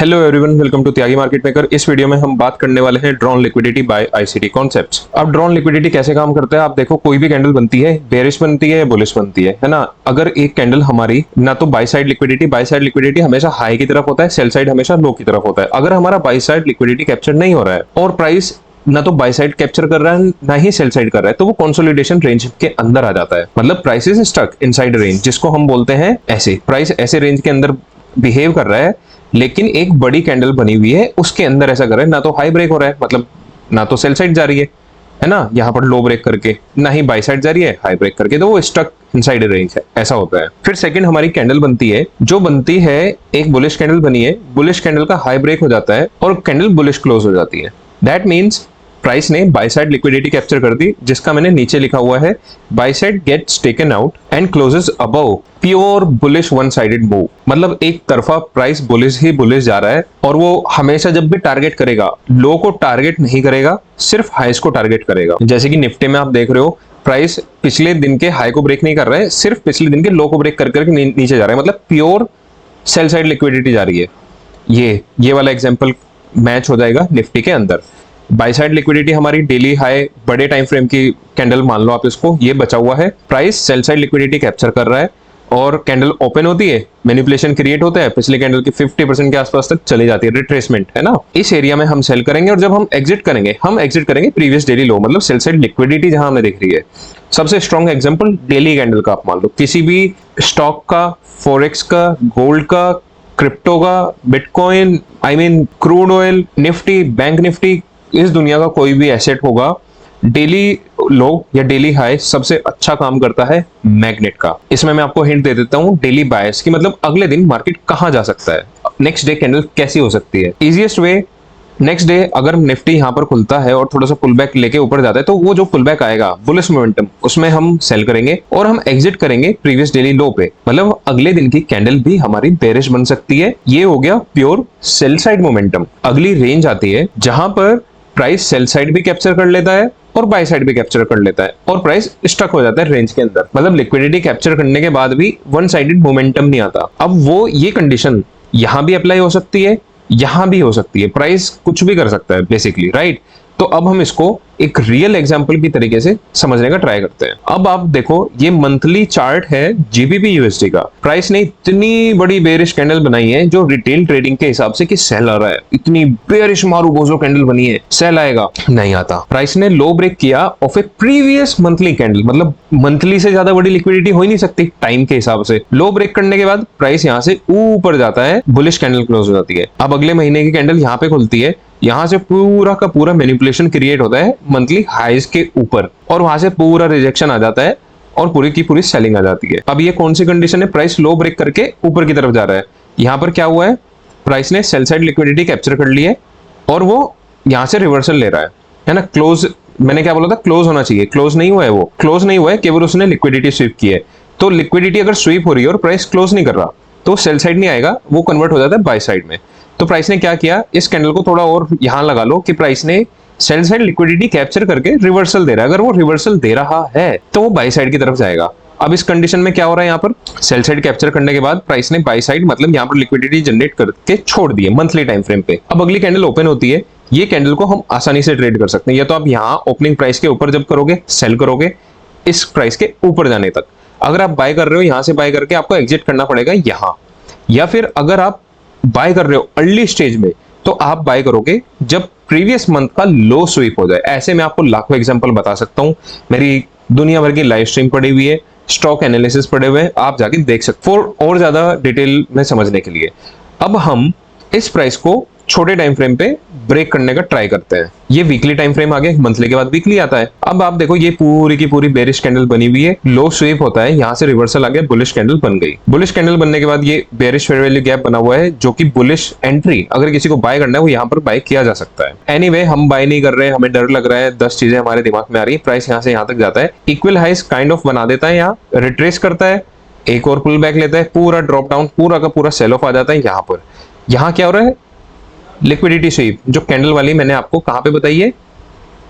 Hello everyone, welcome to Tyagi market maker. इस video में हम बात करने वाले हैं drawn liquidity by ICT concepts. अब ड्रॉन लिक्विडिटी कैसे काम करता है, आप देखो कोई भी कैंडल बनती है, बेरिश बनती है या बुलिश बनती है ना। अगर एक कैंडल हमारी ना तो बाय साइड लिक्विडिटी हमेशा हाई की तरफ होता है, सेल साइड हमेशा लो की तरफ होता है। अगर हमारा बाय साइड लिक्विडिटी कैप्चर नहीं हो रहा है और प्राइस ना तो बाय साइड कैप्चर कर रहा है ना ही सेल साइड कर रहा है, तो वो कंसोलिडेशन रेंज के अंदर आ जाता है। मतलब price is stuck inside range, जिसको हम बोलते हैं ऐसे प्राइस ऐसे रेंज के अंदर बिहेव कर रहा है, लेकिन एक बड़ी कैंडल बनी हुई है उसके अंदर ऐसा कर रहा है, ना तो हाई ब्रेक हो रहा है, मतलब ना तो सेल साइड जा रही है ना, यहाँ पर लो ब्रेक करके, ना ही बाय साइड जा रही है हाई ब्रेक करके, तो वो स्टक इनसाइड रेंज है, ऐसा होता है। फिर सेकंड हमारी कैंडल बनती है, जो बनती है एक बुलिश कैंडल बनी है, बुलिश कैंडल का हाई ब्रेक हो जाता है और कैंडल बुलिश क्लोज हो जाती है। दैट मीन्स प्राइस ने बाय साइड लिक्विडिटी कैप्चर कर दी, जिसका मैंने नीचे लिखा हुआ है buy side gets taken out and closes above pure bullish one sided move. मतलब एक तरफा प्राइस बुलिश ही बुलिश जा रहा है और वो हमेशा जब भी टारगेट करेगा लो को टारगेट नहीं करेगा, सिर्फ हाईस को टारगेट करेगा। जैसे कि निफ्टी में आप देख रहे हो प्राइस पिछले दिन के हाई को ब्रेक नहीं कर रहा है, सिर्फ पिछले दिन के लो को ब्रेक कर करके नीचे जा रहा है, मतलब प्योर सेल साइड लिक्विडिटी जा रही है। ये वाला एग्जाम्पल मैच हो जाएगा निफ्टी के अंदर। बाय साइड लिक्विडिटी हमारी डेली हाई बड़े टाइम फ्रेम की कैंडल मान लो आप इसको, ये बचा हुआ है, price sell side liquidity capture कर रहा है और कैंडल ओपन होती है, मैनिपुलेशन क्रिएट होता है, पिछले कैंडल की 50% के आसपास तक चली जाती है, रिट्रेसमेंट है ना। इस एरिया में हम सेल करेंगे और जब हम एग्जिट करेंगे प्रीवियस डेली लो, मतलब सेल साइड लिक्विडिटी जहां हमें दिख रही है। सबसे स्ट्रॉन्ग एग्जांपल डेली कैंडल का आप मान लो, किसी भी स्टॉक का, फॉरेक्स का, गोल्ड का, क्रिप्टो का, bitcoin, crude oil, Nifty, bank Nifty, इस दुनिया का कोई भी एसेट होगा, डेली लो या डेली हाई सबसे अच्छा काम करता है मैग्नेट का। इसमें मैं आपको हिंट दे देता हूं डेली बायस की, मतलब अगले दिन मार्केट कहां जा सकता है, नेक्स्ट डे कैंडल कैसी हो सकती है। इजीएस्ट वे, नेक्स्ट डे अगर निफ्टी यहां पर खुलता है और थोड़ा सा पुल बैक लेके ऊपर जाता है, तो वो जो पुल बैक आएगा बुलिश मोमेंटम, उसमें हम सेल करेंगे और हम एग्जिट करेंगे प्रीवियस डेली लो पे। मतलब अगले दिन की कैंडल भी हमारी बेरिश बन सकती है। ये हो गया प्योर सेल साइड मोमेंटम। अगली रेंज आती है जहां पर प्राइस सेल साइड भी कैप्चर कर लेता है और बाय साइड भी कैप्चर कर लेता है और प्राइस स्टक हो जाता है रेंज के अंदर, मतलब लिक्विडिटी कैप्चर करने के बाद भी वन साइडेड मोमेंटम नहीं आता। अब वो ये कंडीशन यहां भी अप्लाई हो सकती है, यहां भी हो सकती है, प्राइस कुछ भी कर सकता है बेसिकली, राइट। तो अब हम इसको एक रियल एग्जांपल की तरीके से समझने का ट्राई करते हैं। अब आप देखो ये मंथली चार्ट है जीबीपी यूएसडी का। प्राइस ने इतनी बड़ी बेरिश कैंडल बनाई है जो रिटेल ट्रेडिंग के हिसाब से कि सेल आ रहा है, इतनी बेरिश मारू बोझो कैंडल बनी है, सेल आएगा नहीं आता। प्राइस ने लो ब्रेक किया of A previous monthly candle, मतलब मंथली से ज्यादा बड़ी लिक्विडिटी हो ही नहीं सकती टाइम के हिसाब से। लो ब्रेक करने के बाद प्राइस यहाँ से ऊपर जाता है, बुलिश कैंडल क्लोज हो जाती है। अब अगले महीने की कैंडल यहाँ पे खुलती है, यहां से पूरा का पूरा मैनिपुलेशन क्रिएट होता है मंथली हाईज के ऊपर और वहां से पूरा रिजेक्शन आ जाता है और पूरी की पूरी सेलिंग आ जाती है। अब ये कौन सी कंडीशन है, प्राइस लो ब्रेक करके ऊपर की तरफ जा रहा है। यहां पर क्या हुआ है, प्राइस ने सेल साइड लिक्विडिटी कैप्चर कर ली है और वो यहां से रिवर्सल ले रहा है ना। क्लोज, मैंने क्या बोला था, क्लोज होना चाहिए, क्लोज नहीं हुआ है, वो क्लोज नहीं हुआ है, केवल उसने लिक्विडिटी स्वीप की है। तो लिक्विडिटी अगर स्वीप हो रही है और प्राइस क्लोज नहीं कर रहा तो सेल साइड नहीं आएगा, वो कन्वर्ट हो जाता है बाय साइड में। तो प्राइस ने क्या किया, इस कैंडल को थोड़ा और यहां लगा लो कि प्राइस ने सेल साइड लिक्विडिटी कैप्चर करके रिवर्सल दे रहा है। अगर वो रिवर्सल दे रहा है तो वो बाय साइड की तरफ जाएगा। अब इस कंडीशन में क्या हो रहा है, यहाँ पर सेल साइड कैप्चर करने के बाद प्राइस ने बाय साइड, मतलब यहाँ पर लिक्विडिटी जनरेट करके छोड़ दी है मंथली टाइम फ्रेम पे। अब अगली कैंडल ओपन होती है, ये कैंडल को हम आसानी से ट्रेड कर सकते हैं। या तो आप यहाँ ओपनिंग प्राइस के ऊपर जब करोगे सेल करोगे इस प्राइस के ऊपर जाने तक। अगर आप बाय कर रहे हो यहां से बाय करके आपको एग्जिट करना पड़ेगा यहां, या फिर अगर आप बाय कर रहे हो अर्ली स्टेज में तो आप बाय करोगे जब प्रीवियस मंथ का लो स्वीप हो जाए। ऐसे मैं आपको लाखों एग्जांपल बता सकता हूं, मेरी दुनिया भर की लाइव स्ट्रीम पड़ी हुई है, स्टॉक एनालिसिस पड़े हुए हैं, आप जाके देख सकते हो और ज्यादा डिटेल में समझने के लिए। अब हम इस प्राइस को छोटे टाइम फ्रेम पे ब्रेक करने का ट्राई करते हैं। ये वीकली टाइम फ्रेम आ गया, मंथली के बाद वीकली आता है। अब आप देखो ये पूरी की पूरी बेरिश कैंडल बनी हुई है, लो स्वीप होता है, यहाँ से रिवर्सल आ गया, बुलिश कैंडल बन गई। बुलिश कैंडल बनने के बाद ये बेरिश फेयर वैल्यू गैप बना हुआ है जो कि बुलिश एंट्री, अगर किसी को बाय करना है वो यहाँ पर बाय किया जा सकता है। एनीवे हम बाय नहीं कर रहे हैं, हमें डर लग रहा है, 10 चीजें हमारे दिमाग में आ रही है। प्राइस यहाँ से यहाँ तक जाता है, इक्वल हाइस काइंड ऑफ बना देता है, यहाँ रिट्रेस करता है, एक और पुल बैक लेता है, पूरा ड्रॉप डाउन, पूरा का पूरा सेल ऑफ आ जाता है। यहाँ पर यहाँ क्या हो रहा है, लिक्विडिटी स्वीप जो कैंडल वाली मैंने आपको कहां पे बताई है,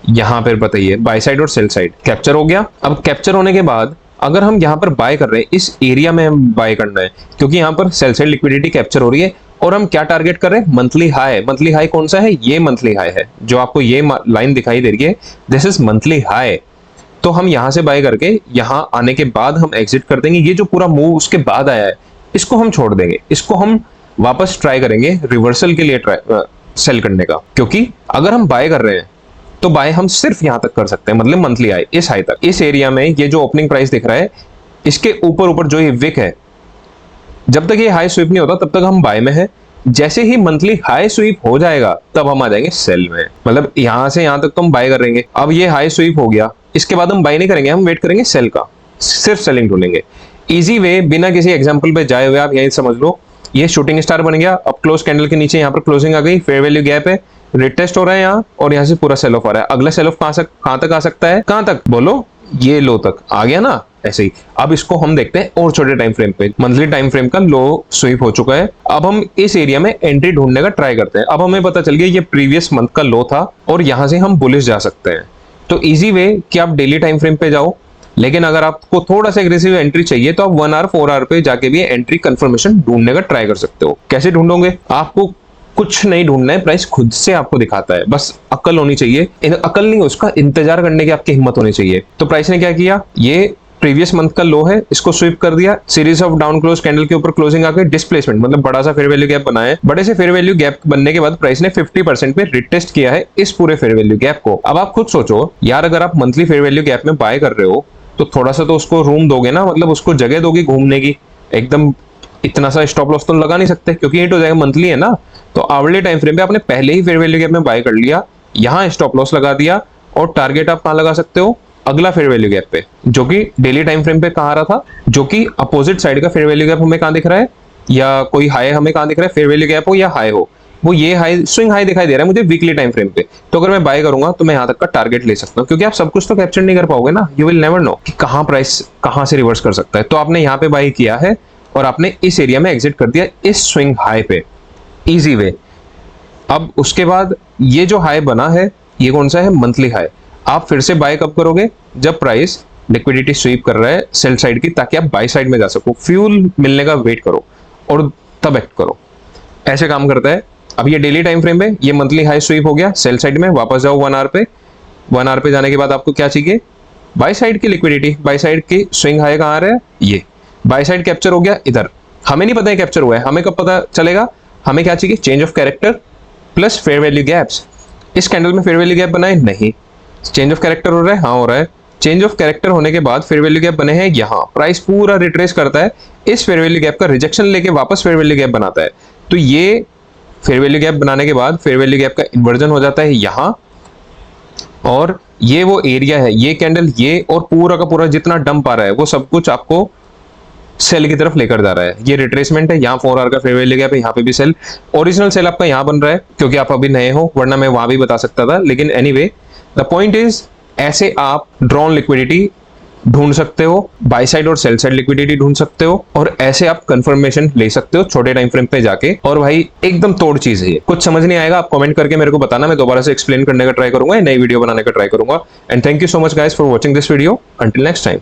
यहां पर बताई है, बाय साइड और सेल साइड कैप्चर हो गया। अब कैप्चर होने के बाद अगर हम यहां पर बाय कर रहे हैं, इस एरिया में हम बाय करना है क्योंकि यहां पर सेल साइड लिक्विडिटी कैप्चर हो रही है और हम क्या टारगेट कर रहे हैं, मंथली हाई। मंथली हाई कौन सा है, ये मंथली हाई है जो आपको ये लाइन दिखाई दे रही है, दिस इज मंथली हाई। तो हम यहां से बाय करके यहां आने के बाद हम एग्जिट कर देंगे। ये जो पूरा मूव उसके बाद आया है इसको हम छोड़ देंगे, इसको हम वापस ट्राई करेंगे रिवर्सल के लिए सेल करने का, क्योंकि अगर हम बाय कर रहे हैं तो बाय हम सिर्फ यहां तक कर सकते हैं, मतलब मंथली हाई, इस हाई तक। इस एरिया में ये जो ओपनिंग प्राइस दिख रहा है इसके ऊपर ऊपर जो ये विक है, जब तक ये हाई स्वीप नहीं होता तब तक हम बाय में है। जैसे ही मंथली हाई स्वीप हो जाएगा तब हम आ जाएंगे सेल में, मतलब यहां से यहां तक तो हम बाय कर लेंगे। अब ये हाई स्वीप हो गया, इसके बाद हम बाय नहीं करेंगे, हम वेट करेंगे सेल का, सिर्फ सेलिंग ढूंढेंगे। इजी वे, बिना किसी एग्जांपल पे जाए हुए आप यही समझ लो, ये शूटिंग स्टार बन गया। अब क्लोज कैंडल के नीचे यहाँ पर क्लोजिंग आ गई, फेयर वैल्यू गैप है, रिटेस्ट हो रहा है यहाँ, और यहाँ से पूरा सेल ऑफ आ रहा है। अगला सेल ऑफ कहां तक आ सकता है, कहां तक बोलो, ये लो तक आ गया ना, ऐसे ही। अब इसको हम देखते हैं और छोटे टाइम फ्रेम पे। मंथली टाइम फ्रेम का लो स्वीप हो चुका है। अब हम इस एरिया में एंट्री ढूंढने का ट्राई करते हैं। अब हमें पता चल गया ये प्रीवियस मंथ का लो था और यहां से हम बुलिश जा सकते हैं। तो इजी वे कि आप डेली टाइम फ्रेम पे जाओ, लेकिन अगर आपको थोड़ा सा एग्रेसिव एंट्री चाहिए तो आप 1 आवर 4 आवर पे जाके भी एंट्री कंफर्मेशन ढूंढने का ट्राई कर सकते हो। कैसे ढूंढोगे, आपको कुछ नहीं ढूंढना है, प्राइस खुद से आपको दिखाता है, बस अक्ल होनी चाहिए। अक्ल नहीं, उसका इंतजार करने की आपकी हिम्मत होनी चाहिए। तो प्राइस ने क्या किया, ये प्रीवियस मंथ का लो है, इसको स्वीप कर दिया, series of down close candle के ऊपर क्लोजिंग आके डिस्प्लेसमेंट, मतलब बड़ा सा फेयर वैल्यू गैप बनाया है। बड़े से फेयर वैल्यू गैप बनने के बाद प्राइस ने 50% पे रिटेस्ट किया है इस पूरे फेयर वैल्यू गैप को। अब आप खुद सोचो यार, अगर आप मंथली फेयर वैल्यू गैप में बाय कर रहे हो तो थोड़ा सा तो उसको रूम दोगे ना, मतलब उसको जगह दोगे घूमने की। एकदम इतना सा स्टॉप लॉस तो लगा नहीं सकते, क्योंकि हिट हो जाएगा, मंथली है ना। तो आवरली टाइम फ्रेम पे आपने पहले ही फेयर वैल्यू गैप में बाय कर लिया, यहाँ स्टॉप लॉस लगा दिया, और टारगेट आप कहाँ लगा सकते हो, अगला फेयर वैल्यू गैप पे, जो कि डेली टाइम फ्रेम पे कहाँ आ रहा था, जो कि अपोजिट साइड का फेयर वैल्यू गैप हमें कहाँ दिख रहा है, या कोई हाई हमें कहाँ दिख रहा है, फेयर वैल्यू गैप हो या हाई हो, वो ये हाई स्विंग हाई दिखाई दे रहा है मुझे वीकली टाइम फ्रेम पे। तो अगर मैं बाय करूंगा तो मैं यहाँ तक का टारगेट ले सकता हूँ, क्योंकि आप सब कुछ तो कैप्चर नहीं कर पाओगे ना, यू विल नेवर नो कि कहाँ प्राइस कहाँ से रिवर्स कर सकता है। तो आपने यहाँ पे बाय किया है और आपने इस एरिया में एग्जिट कर दिया इस स्विंग हाई पे, इजी वे। अब उसके बाद ये जो हाई बना है ये कौन सा है, मंथली हाई। आप फिर से बाय कब करोगे, जब प्राइस लिक्विडिटी स्वीप कर रहा है सेल साइड की, ताकि आप बाय साइड में जा सको। फ्यूल मिलने का वेट करो और तब एक्ट करो, ऐसे काम करता है। अब ये डेली टाइम फ्रेम है, ये मंथली हाई स्वीप हो गया, सेल साइड में वापस जाओ 1 आवर पे। 1 आवर पे जाने के बाद आपको क्या चाहिए, बाय साइड की लिक्विडिटी। बाय साइड की स्विंग हाई कहाँ आ रहा है, ये बाय साइड कैप्चर हो गया इधर। हमें नहीं पता है कैप्चर हुआ है, हमें कब पता चलेगा, हमें क्या चाहिए, change of character plus fair value gaps. इस कैंडल में फेयर वैल्यू गैप बना है नहीं, चेंज ऑफ कैरेक्टर हो रहा है, हाँ हो रहा है। चेंज ऑफ कैरेक्टर होने के बाद फेयर वैल्यू गैप बने हैं यहाँ, प्राइस पूरा रिट्रेस करता है, इस फेयर वैल्यू गैप का रिजेक्शन लेके वापस फेयर वैल्यू गैप बनाता है। तो ये फेयर वैल्यू गैप बनाने के बाद फेयर वैल्यू गैप का इन्वर्जन हो जाता है यहाँ, और ये वो एरिया है, ये कैंडल, ये और पूरा का पूरा जितना डंप आ रहा है वो सब कुछ आपको सेल की तरफ लेकर जा रहा है। ये रिट्रेसमेंट है, यहाँ 4 आवर का फेयर वैल्यू गैप है, यहाँ पे भी सेल। ओरिजिनल सेल आपका यहाँ बन रहा है क्योंकि आप अभी नए हो, वरना मैं वहां भी बता सकता था, लेकिन एनीवे द पॉइंट इज, ऐसे आप ड्रॉन लिक्विडिटी ढूंढ सकते हो, बाय साइड और सेल साइड लिक्विडिटी ढूंढ सकते हो, और ऐसे आप कंफर्मेशन ले सकते हो छोटे टाइम फ्रेम पे जाके। और भाई एकदम तोड़ चीज है ये, कुछ समझ नहीं आएगा आप कमेंट करके मेरे को बताना, मैं दोबारा से एक्सप्लेन करने का ट्राई करूंगा, नई वीडियो बनाने का ट्राई करूंगा। And thank you so much guys for watching this video, until next time.